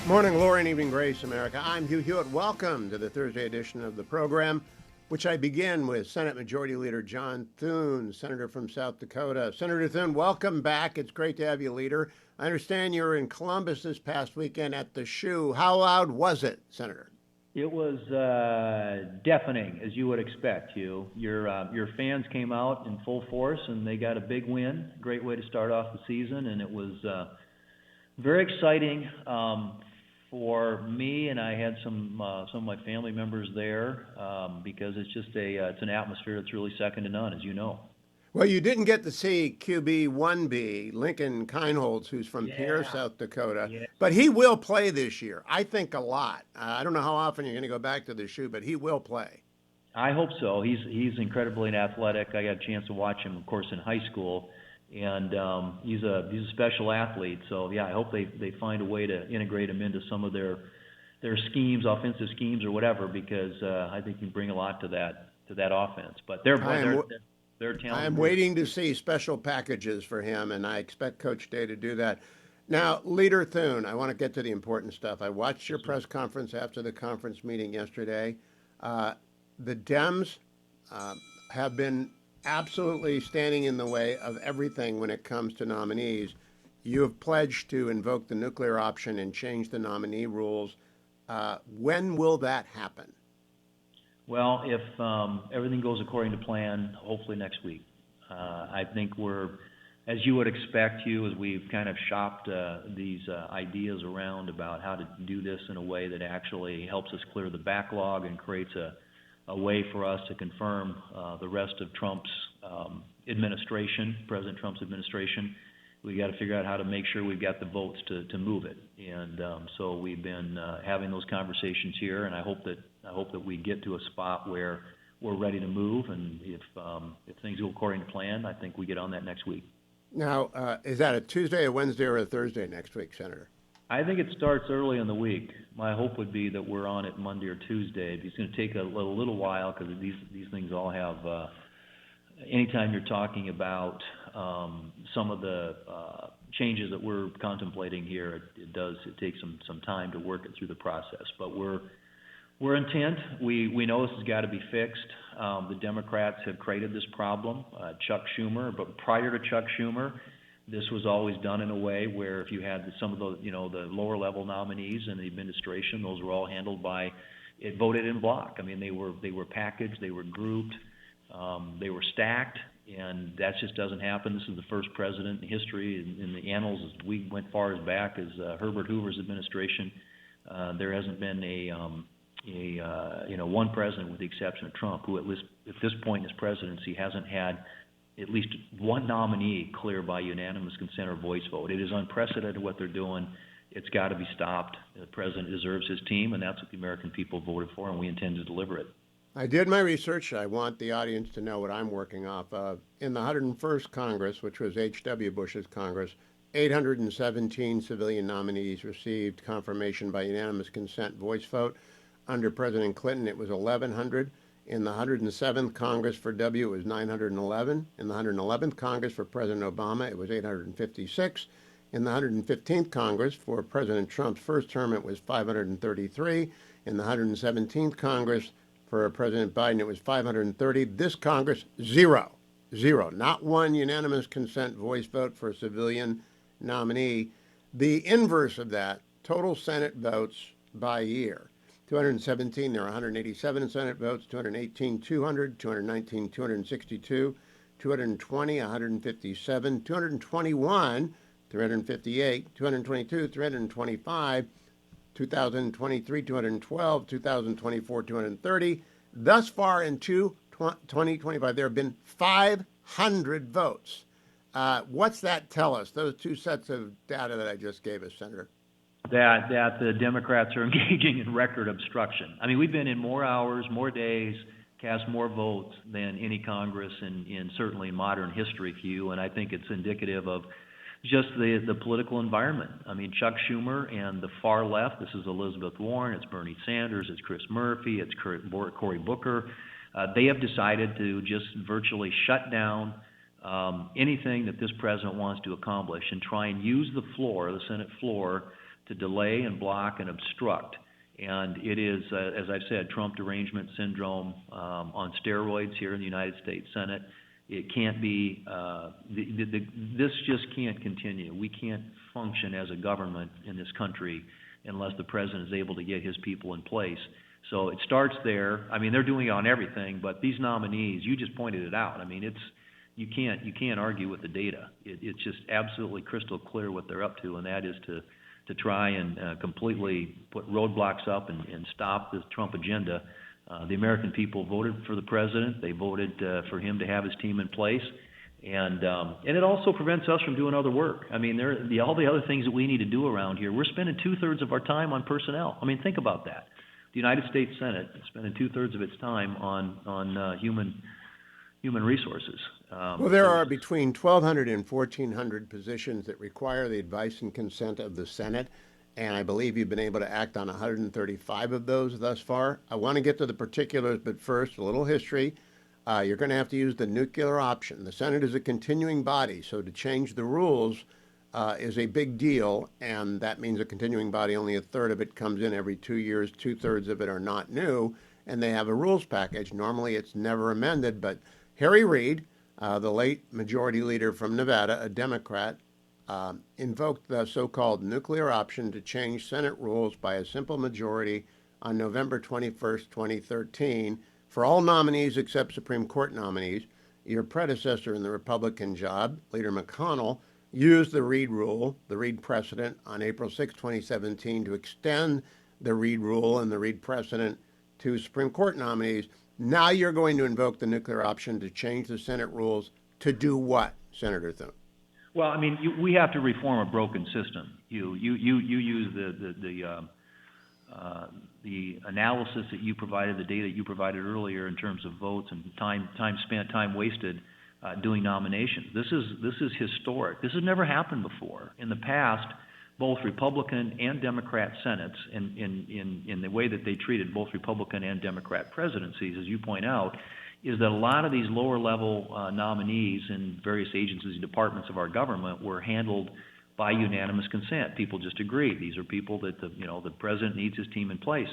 Morning, glory, and evening grace, America. I'm Hugh Hewitt. Welcome to the Thursday edition of the program, which I begin with Senate Majority Leader John Thune, Senator from South Dakota. Senator Thune, welcome back. It's great to have you, Leader. I understand you were in Columbus this past weekend at the Shoe. How loud was it, Senator? It was deafening, as you would expect, Hugh. Your fans came out in full force, and they got a big win. Great way to start off the season, and it was very exciting for me. And I had some of my family members there because it's just it's an atmosphere that's really second to none, as you know. Well, you didn't get to see QB 1B, Lincoln Kienholz, who's from Pierre, South Dakota, but he will play this year. I think a lot. I don't know how often you're going to go back to the Shoe, but he will play. I hope so. He's incredibly athletic. I got a chance to watch him, of course, in high school, and he's a special athlete. So yeah, I hope they find a way to integrate him into some of their schemes, offensive schemes or whatever, because I think he can bring a lot to that offense. But they're talented. I am waiting to see special packages for him, and I expect Coach Day to do that. Now, Leader Thune, I want to get to the important stuff. I watched your press conference after the conference meeting yesterday. The Dems have been absolutely standing in the way of everything when it comes to nominees. You have pledged to invoke the nuclear option and change the nominee rules. When will that happen? Well, if everything goes according to plan, hopefully next week. I think we're, as you would expect, Hugh, as we've kind of shopped these ideas around about how to do this in a way that actually helps us clear the backlog and creates a way for us to confirm the rest of Trump's administration, President Trump's administration. We got to figure out how to make sure we've got the votes to move it, and so we've been having those conversations here, and I hope that we get to a spot where we're ready to move, and if things go according to plan, I think we get on that next week. Now, is that a Tuesday, a Wednesday, or a Thursday next week, Senator? I think it starts early in the week. My hope would be that we're on it Monday or Tuesday. It's going to take a little while because these things all have. Anytime you're talking about some of the changes that we're contemplating here, it takes some time to work it through the process. But we're intent. We know this has got to be fixed. The Democrats have created this problem. Chuck Schumer, but prior to Chuck Schumer, this was always done in a way where if you had some of the the lower level nominees in the administration, those were all handled by it voted in block. I mean, they were packaged, they were grouped. They were stacked, and that just doesn't happen. This is the first president in history in the annals. As we went far as back as Herbert Hoover's administration. There hasn't been one president, with the exception of Trump, who at this point in his presidency hasn't had at least one nominee clear by unanimous consent or voice vote. It is unprecedented what they're doing. It's got to be stopped. The president deserves his team, and that's what the American people voted for, and we intend to deliver it. I did my research. I want the audience to know what I'm working off of. In the 101st Congress, which was H.W. Bush's Congress, 817 civilian nominees received confirmation by unanimous consent voice vote. Under President Clinton, it was 1,100. In the 107th Congress for W, it was 911. In the 111th Congress for President Obama, it was 856. In the 115th Congress for President Trump's first term, it was 533. In the 117th Congress for President Biden, it was 530. This Congress, zero. Not one unanimous consent voice vote for a civilian nominee. The inverse of that, total Senate votes by year. 217, there are 187 Senate votes, 218, 200, 219, 262, 220, 157, 221, 358, 222, 325, 2023, 212, 2024, 230. Thus far in 2025, there have been 500 votes. What's that tell us, those two sets of data that I just gave us, Senator? That the Democrats are engaging in record obstruction. I mean, we've been in more hours, more days, cast more votes than any Congress in certainly modern history, Hugh, and I think it's indicative of just the political environment. I mean, Chuck Schumer and the far left, this is Elizabeth Warren, it's Bernie Sanders, it's Chris Murphy, it's Cory Booker. They have decided to just virtually shut down anything that this president wants to accomplish and try and use the floor, the Senate floor, to delay and block and obstruct. And it is, as I've said, Trump derangement syndrome on steroids here in the United States Senate. It can't be, this just can't continue. We can't function as a government in this country unless the president is able to get his people in place. So it starts there. I mean, they're doing it on everything, but these nominees, you just pointed it out. I mean, you can't argue with the data. It's just absolutely crystal clear what they're up to, and that is to try and completely put roadblocks up and stop the Trump agenda. The American people voted for the president. They voted for him to have his team in place. And it also prevents us from doing other work. I mean, all the other things that we need to do around here, we're spending 2/3 of our time on personnel. I mean, think about that. The United States Senate is spending 2/3 of its time on human resources. Well, there are between 1,200 and 1,400 positions that require the advice and consent of the Senate, and I believe you've been able to act on 135 of those thus far. I want to get to the particulars, but first, a little history. You're going to have to use the nuclear option. The Senate is a continuing body, so to change the rules is a big deal, and that means a continuing body, only a third of it comes in every 2 years, 2/3 of it are not new, and they have a rules package. Normally it's never amended, but Harry Reid, the late majority leader from Nevada, a Democrat, invoked the so-called nuclear option to change Senate rules by a simple majority on November 21st, 2013, for all nominees except Supreme Court nominees. Your predecessor in the Republican job, Leader McConnell, used the Reid Rule, the Reid precedent, on April 6, 2017 to extend the Reid Rule and the Reid precedent to Supreme Court nominees. Now you're going to invoke the nuclear option to change the Senate rules to do what, Senator Thune? Well, I mean, we have to reform a broken system. You use the analysis that you provided, the data you provided earlier in terms of votes and time spent, time wasted doing nominations. This is historic. This has never happened before. In the past, both Republican and Democrat Senates, in the way that they treated both Republican and Democrat presidencies, as you point out, is that a lot of these lower-level nominees in various agencies and departments of our government were handled by unanimous consent. People just agreed. These are people that the president needs his team in place.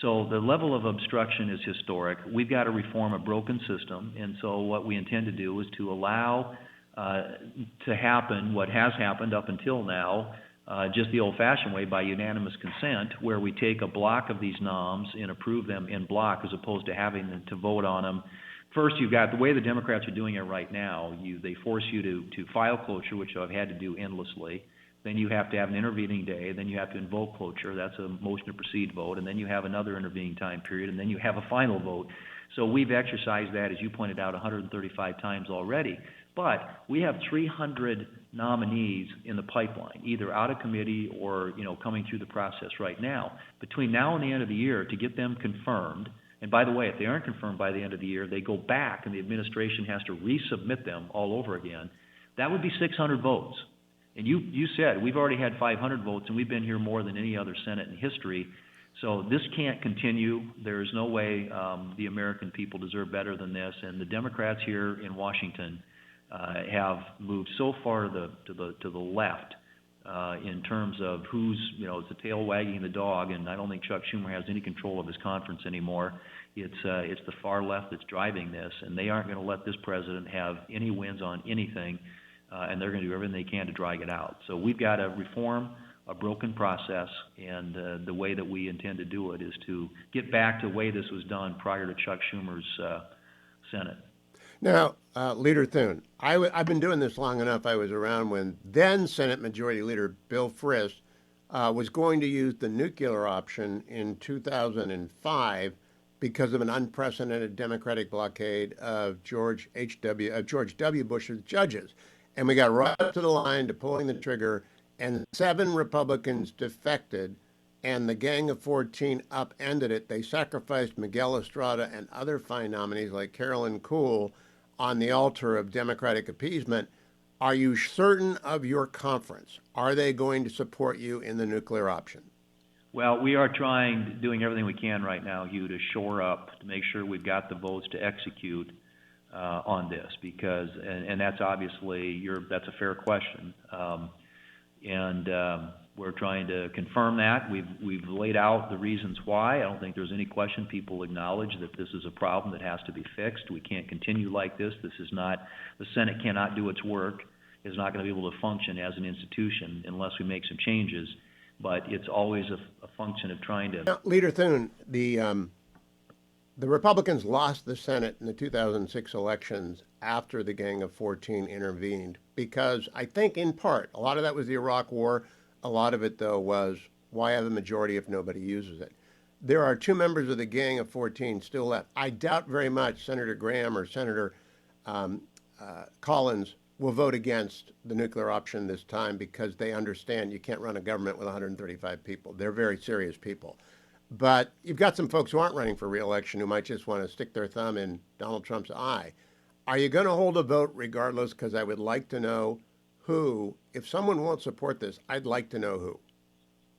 So the level of obstruction is historic. We've got to reform a broken system, and so what we intend to do is to allow to happen what has happened up until now, just the old-fashioned way, by unanimous consent, where we take a block of these noms and approve them in block as opposed to having them to vote on them. First, you've got the way the Democrats are doing it right now. They force you to file cloture, which I've had to do endlessly. Then you have to have an intervening day. Then you have to invoke cloture. That's a motion to proceed vote. And then you have another intervening time period. And then you have a final vote. So we've exercised that, as you pointed out, 135 times already. But we have 300 nominees in the pipeline, either out of committee or coming through the process right now. Between now and the end of the year, to get them confirmed, and by the way, if they aren't confirmed by the end of the year, they go back and the administration has to resubmit them all over again. That would be 600 votes. And you said we've already had 500 votes, and we've been here more than any other Senate in history. So this can't continue. There is no way the American people deserve better than this. And the Democrats here in Washington have moved so far to the left in terms of who's, it's the tail wagging the dog, and I don't think Chuck Schumer has any control of his conference anymore. It's the far left that's driving this, and they aren't going to let this president have any wins on anything, and they're going to do everything they can to drag it out. So we've got to reform a broken process, and the way that we intend to do it is to get back to the way this was done prior to Chuck Schumer's Senate. Now, Leader Thune, I've been doing this long enough. I was around when then Senate Majority Leader Bill Frist was going to use the nuclear option in 2005 because of an unprecedented Democratic blockade of George W. Bush's judges. And we got right up to the line to pulling the trigger, and 7 Republicans defected, and the Gang of 14 upended it. They sacrificed Miguel Estrada and other fine nominees like Carolyn Kuhl on the altar of Democratic appeasement. Are you certain of your conference? Are they going to support you in the nuclear option? Well, we are doing everything we can right now, Hugh, to shore up, to make sure we've got the votes to execute on this, because, and that's obviously, that's a fair question. We're trying to confirm that. We've laid out the reasons why. I don't think there's any question. People acknowledge that this is a problem that has to be fixed. We can't continue like this. This is not, the Senate cannot do its work, is not going to be able to function as an institution unless we make some changes. But it's always a function of trying to... Now, Leader Thune, the Republicans lost the Senate in the 2006 elections after the Gang of 14 intervened because I think in part, a lot of that was the Iraq War. A lot of it, though, was why have a majority if nobody uses it? There are 2 members of the Gang of 14 still left. I doubt very much Senator Graham or Senator Collins will vote against the nuclear option this time because they understand you can't run a government with 135 people. They're very serious people. But you've got some folks who aren't running for re-election who might just want to stick their thumb in Donald Trump's eye. Are you going to hold a vote regardless? Because I would like to know who. If someone won't support this, I'd like to know who.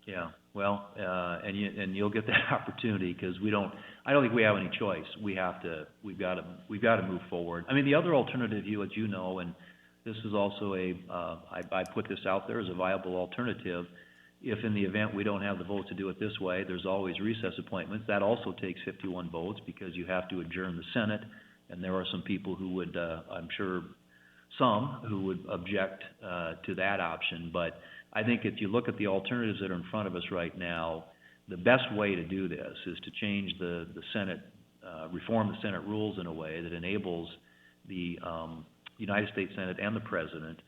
Yeah, well, and you'll get that opportunity because I don't think we have any choice. We've got to move forward. I mean, the other alternative, as you know, and this is also I put this out there as a viable alternative. If in the event we don't have the votes to do it this way, there's always recess appointments. That also takes 51 votes because you have to adjourn the Senate, and there are some people who would, I'm sure some who would object to that option. But I think if you look at the alternatives that are in front of us right now, the best way to do this is to change the Senate, reform the Senate rules in a way that enables the United States Senate and the President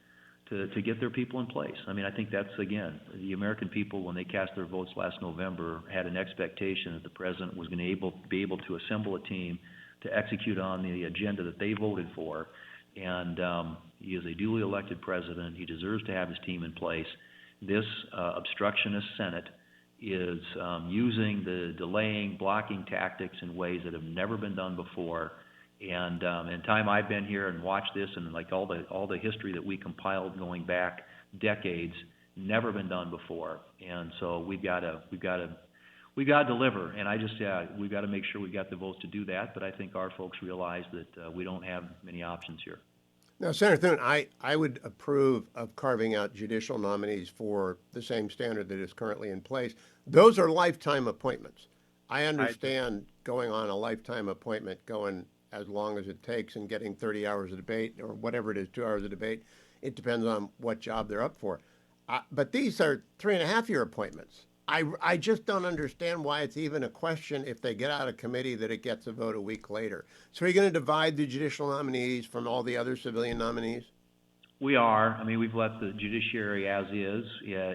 to get their people in place. I mean, I think that's, again, the American people, when they cast their votes last November, had an expectation that the President was going to be able to assemble a team to execute on the agenda that they voted for. And he is a duly elected President. He deserves to have his team in place. This obstructionist Senate is using the delaying, blocking tactics in ways that have never been done before. And in time I've been here and watched this, and like all the history that we compiled going back decades, never been done before. And so we've got to deliver. And we've got to make sure we got the votes to do that. But I think our folks realize that we don't have many options here. Now, Senator Thune, I would approve of carving out judicial nominees for the same standard that is currently in place. Those are lifetime appointments. I understand going on a lifetime appointment, going as long as it takes and getting 30 hours of debate or whatever it is, 2 hours of debate. It depends on what job they're up for. But these are 3.5-year appointments. I just don't understand why it's even a question if they get out of committee that it gets a vote a week later. So are you going to divide the judicial nominees from all the other civilian nominees? We are. I mean, we've left the judiciary as is,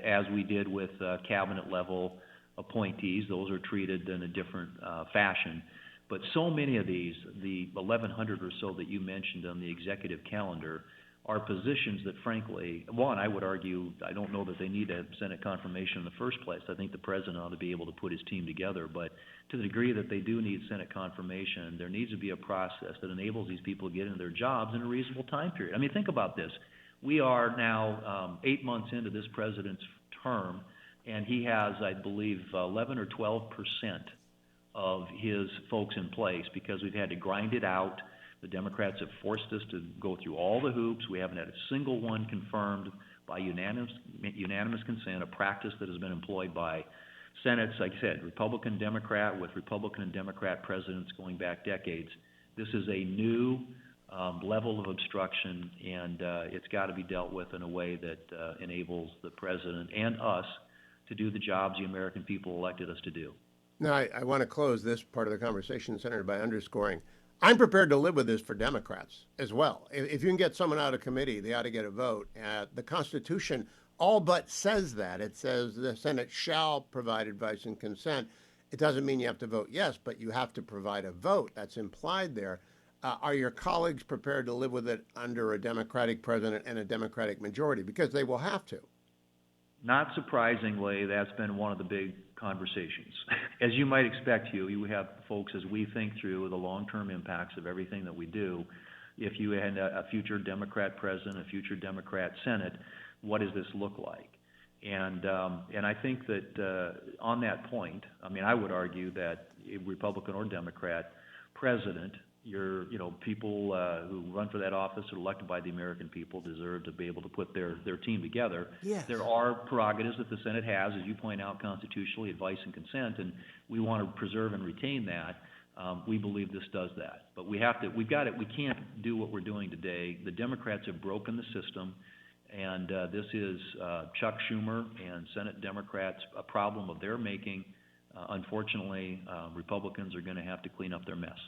as we did with cabinet level appointees. Those are treated in a different fashion. But so many of these, the 1,100 or so that you mentioned on the executive calendar, are positions that, frankly, one, I would argue, I don't know that they need a Senate confirmation in the first place. I think the President ought to be able to put his team together. But to the degree that they do need Senate confirmation, there needs to be a process that enables these people to get into their jobs in a reasonable time period. I mean, think about this. We are now 8 months into this President's term, and he has, I believe, 11 or 12% of his folks in place because we've had to grind it out. The Democrats have forced us to go through all the hoops. We haven't had a single one confirmed by unanimous consent, a practice that has been employed by Senates, like I said, Republican, Democrat, with Republican and Democrat presidents going back decades. This is a new level of obstruction, and it's got to be dealt with in a way that enables the President and us to do the jobs the American people elected us to do. Now, I want to close this part of the conversation, Senator, by underscoring I'm prepared to live with this for Democrats as well. If you can get someone out of committee, they ought to get a vote. The Constitution all but says that. It says the Senate shall provide advice and consent. It doesn't mean you have to vote yes, but you have to provide a vote. That's implied there. Are your colleagues prepared to live with it under a Democratic president and a Democratic majority? Because they will have to. Not surprisingly, that's been one of the big conversations. As you might expect, Hugh, you have folks, as we think through the long-term impacts of everything that we do, if you had a future Democrat president, a future Democrat Senate, what does this look like? And I think that on that point, I mean, I would argue that a Republican or Democrat president people who run for that office are elected by the American people deserve to be able to put their team together. Yes. There are prerogatives that the Senate has, as you point out, constitutionally, advice and consent, and we want to preserve and retain that. We believe this does that. But we can't do what we're doing today. The Democrats have broken the system, and this is Chuck Schumer and Senate Democrats, a problem of their making. Unfortunately, Republicans are going to have to clean up their mess.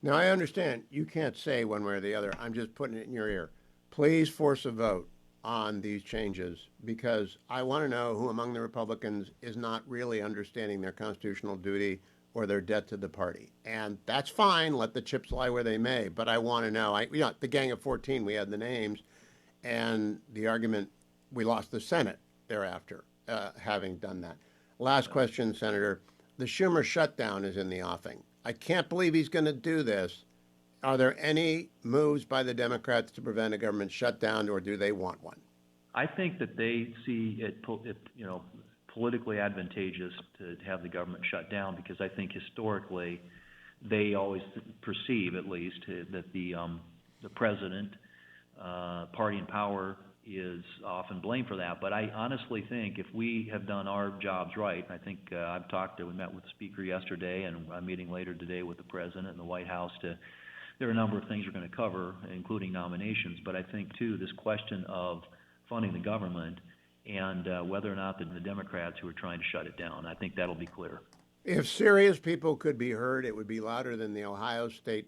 Now, I understand you can't say one way or the other. I'm just putting it in your ear. Please force a vote on these changes, because I want to know who among the Republicans is not really understanding their constitutional duty or their debt to the party. And that's fine. Let the chips lie where they may. But I want to know. The Gang of 14, we had the names, and the argument, we lost the Senate thereafter, having done that. Last question, Senator. The Schumer shutdown is in the offing. I can't believe he's going to do this. Are there any moves by the Democrats to prevent a government shutdown, or do they want one? I think that they see it, politically advantageous to have the government shut down, because I think historically they always perceive, at least, that the president, party in power, is often blamed for that. But I honestly think if we have done our jobs right, I think we met with the Speaker yesterday, and I'm meeting later today with the President and the White House there are a number of things we're going to cover, including nominations. But I think, too, this question of funding the government and whether or not the Democrats who are trying to shut it down, I think that'll be clear. If serious people could be heard, it would be louder than the Ohio State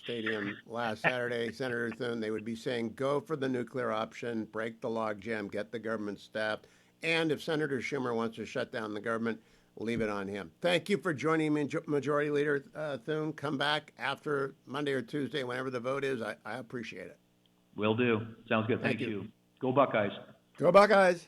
Stadium last Saturday. Senator Thune, they would be saying, go for the nuclear option, break the logjam, get the government staffed. And if Senator Schumer wants to shut down the government, leave it on him. Thank you for joining me, Majority Leader Thune. Come back after Monday or Tuesday, whenever the vote is. I appreciate it. Will do. Sounds good. Thank you. Go Buckeyes. Go Buckeyes.